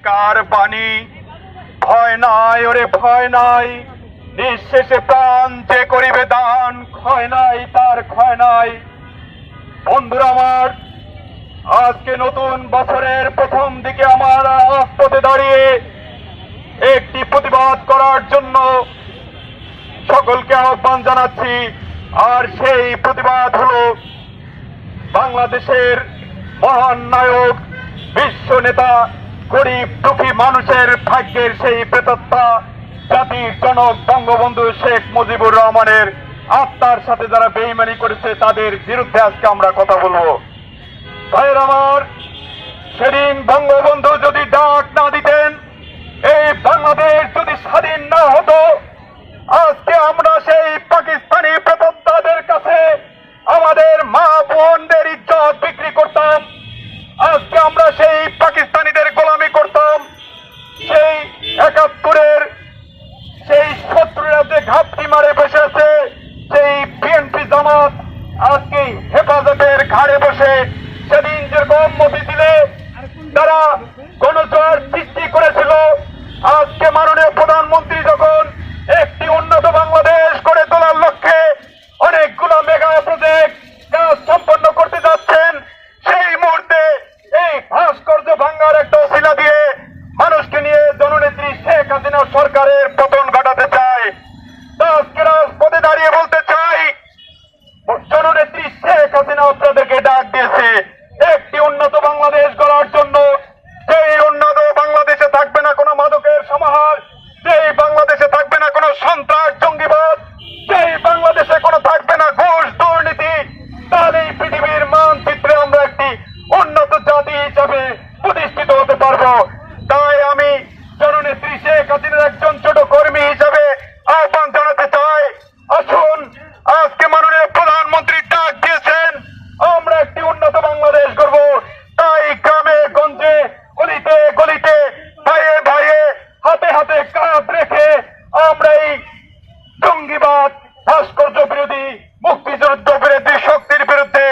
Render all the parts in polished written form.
কার বাণী ভয় নাই, ওরে ভয় নাই, নিঃশেষে প্রাণ যে করিবে দান, ক্ষয় নাই তার ক্ষয় নাই। বন্ধুরা আমার, আজকে নতুন বছরের প্রথম দিকে আমার রাজপথে দাঁড়িয়ে একটি প্রতিবাদ করার জন্য সকলকে আহ্বান জানাচ্ছি। আর সেই প্রতিবাদ হলো বাংলাদেশের মহান নায়ক, বিশ্ব নেতা, গরিব দুঃখী মানুষের ভাগ্যের সেই প্রেতাত্মা, জাতির জনক বঙ্গবন্ধু শেখ মুজিবুর রহমানের আত্মার সাথে যারা বেইমানি করেছে তাদের বিরুদ্ধে আজকে আমরা কথা বলবো। ভাইয়ের আমার, সেদিন বঙ্গবন্ধু যদি ডাক না দিতেন, এই বাংলাদেশ যদি স্বাধীন না হতো, আজকে আমরা সেই পাকিস্তানি প্রেতাত্মাদের কাছে আমাদের মা বোনদের ইজ্জত বিক্রি করতাম। আজকে আমরা সেই পাকিস্তানিদের গোলামি করতাম। সেই ৭১-এর সেই শত্রুরা যে ঘাপটি মারে বসে আছে, সেই বিএনপি জামাত আজকে হেফাজতের ঘাড়ে বসে সেদিন যেরকম মতিঝিলে তারা গণজোয়ার সৃষ্টি করেছিল, আজকে মাননীয় প্রধানমন্ত্রী যখন একটি উন্নত বাংলাদেশ গড়ে তোলার লক্ষ্যে অনেকগুলো মেগা প্রজেক্ট কাজ সম্পন্ন করতে যাচ্ছেন, সেই মুহূর্তে এই ভাস্কর্য ভাঙ্গার একটা ওসিলা দিয়ে মানুষকে নিয়ে জননেত্রী শেখ হাসিনা সরকারের পতন ঘটাতে চায়। আজকে রাজপথে দাঁড়িয়ে বলতে চাই, জননেত্রী শেখ হাসিনা আপনাদেরকে ডাক দিয়েছে একটি উন্নত বাংলাদেশ গড়ার জন্য। সেই উন্নত বাংলাদেশে থাকবে না কোনো মাদকের সমাহার, সেই বাংলাদেশে থাকবে না কোনো সন্ত্রাস জঙ্গিবাদ, সেই বাংলাদেশে কোনো থাকবে না ঘুষ দুর্নীতি। তাহলে এই পৃথিবীর মানচিত্রে আমরা একটি উন্নত জাতি হিসাবে প্রতিষ্ঠিত হতে পারবো। তাই আমি জননেত্রী শেখ হাসিনার একজন ছোট কর্মী হিসাবে আহ্বান জানাতে চাই, আসুন, আজকে মাননীয় প্রধানমন্ত্রী ডাক দিয়েছেন, আমরা একটি উন্নত বাংলাদেশ গড়ব। তাই গ্রামে গঞ্জে গলিতে গলিতে ভাইয়ে ভাইয়ে হাতে হাতে কাঁধ রেখে আমরা এই জঙ্গিবাদ, ভাস্কর্য বিরোধী, মুক্তিযুদ্ধ বিরোধী শক্তির বিরুদ্ধে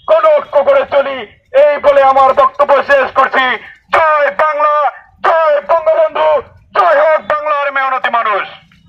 কোন ঐক্য করে চলি। এই বলে আমার বক্তব্য শেষ করছি।